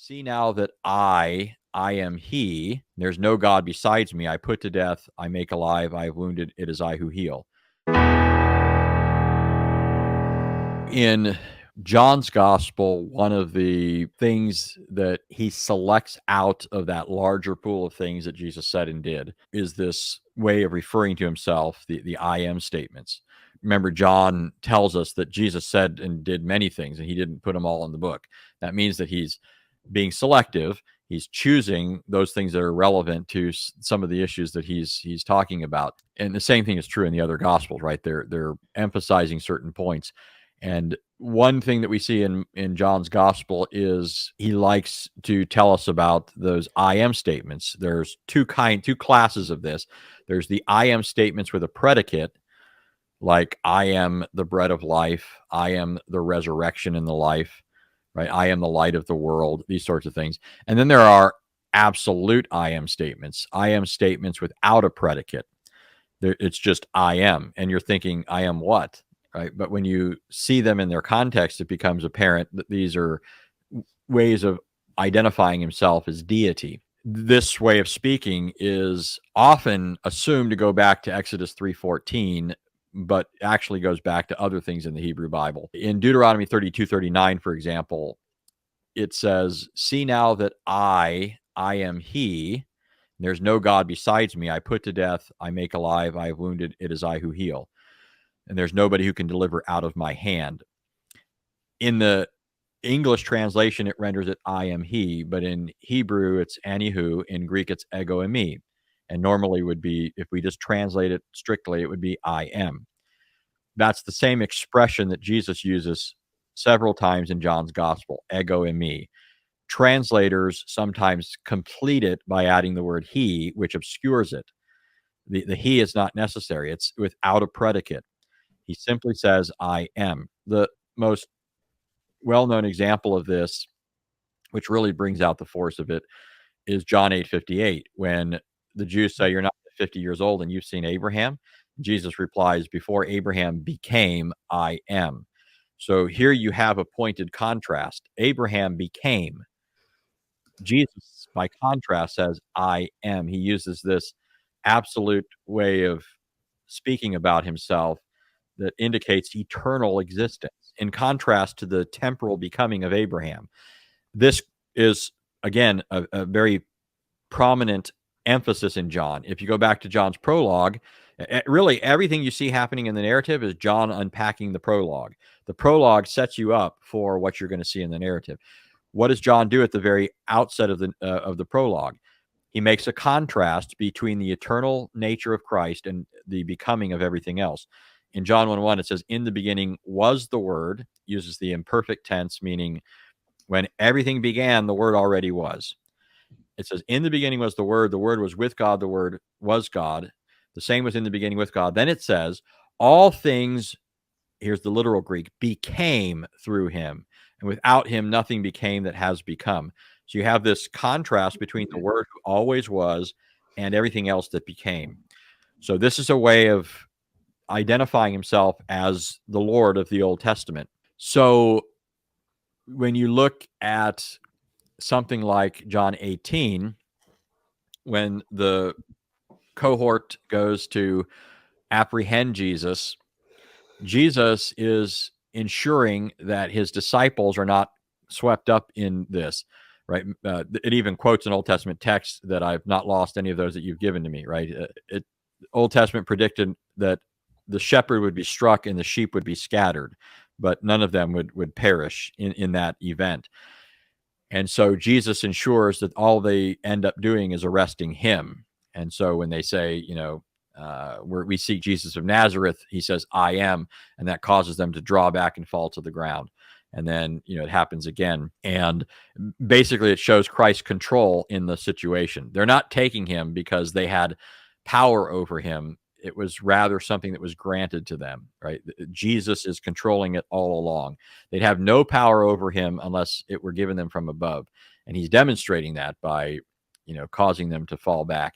See now that I am he. There's no God besides me. I put to death, I make alive, I have wounded, it is I who heal. In John's gospel, one of the things that he selects out of that larger pool of things that Jesus said and did is this way of referring to himself, the I am statements. Remember, John tells us that Jesus said and did many things, and he didn't put them all in the book. That means that he's being selective. He's choosing those things that are relevant to some of the issues that he's talking about. And the same thing is true in the other gospels, right? They're emphasizing certain points. And one thing that we see in John's gospel is he likes to tell us about those I am statements. There's two classes of this. There's the I am statements with a predicate, like I am the bread of life, I am the resurrection and the life, right? I am the light of the world, these sorts of things. And then there are absolute I am statements without a predicate. It's just I am. And you're thinking, I am what? Right? But when you see them in their context, it becomes apparent that these are ways of identifying himself as deity. This way of speaking is often assumed to go back to Exodus 3:14, but actually goes back to other things in the Hebrew Bible. In Deuteronomy 32:39, for example, it says, see now that I am he. There's no God besides me. I put to death, I make alive, I have wounded, it is I who heal. And there's nobody who can deliver out of my hand. In the English translation, it renders it I am he, but in Hebrew, it's anihu. In Greek, it's ego eimi. And normally would be, if we just translate it strictly, it would be I am. That's the same expression that Jesus uses several times in John's gospel, ego eimi. Translators sometimes complete it by adding the word he, which obscures it. The he is not necessary. It's without a predicate. He simply says, I am. The most well-known example of this, which really brings out the force of it, is John 8:58, when the Jews say, you're not 50 years old and you've seen Abraham. Jesus replies, before Abraham became, I am. So here you have a pointed contrast. Abraham became. Jesus, by contrast, says, I am. He uses this absolute way of speaking about himself that indicates eternal existence, in contrast to the temporal becoming of Abraham. This is, again, a very prominent emphasis in John. If you go back to John's prologue, really everything you see happening in the narrative is John unpacking the prologue. The prologue sets you up for what you're going to see in the narrative. What does John do at the very outset of the prologue? He makes a contrast between the eternal nature of Christ and the becoming of everything else. In John 1:1, it says, in the beginning was the Word, uses the imperfect tense, meaning when everything began, the Word already was. It says, in the beginning was the Word was with God, the Word was God. The same was in the beginning with God. Then it says, all things, here's the literal Greek, became through him. And without him, nothing became that has become. So you have this contrast between the Word who always was and everything else that became. So this is a way of identifying himself as the Lord of the Old Testament. So when you look at something like John 18, when the cohort goes to apprehend Jesus, Jesus is ensuring that his disciples are not swept up in this, right? It even quotes an Old Testament text that I've not lost any of those that you've given to me, right? Old Testament predicted that the shepherd would be struck and the sheep would be scattered, but none of them would perish in that event. And so Jesus ensures that all they end up doing is arresting him. And so when they say, we seek Jesus of Nazareth, he says, I am, and that causes them to draw back and fall to the ground. And then, it happens again. And basically it shows Christ's control in the situation. They're not taking him because they had power over him. It was rather something that was granted to them, right? Jesus is controlling it all along. They'd have no power over him unless it were given them from above. And he's demonstrating that by, causing them to fall back.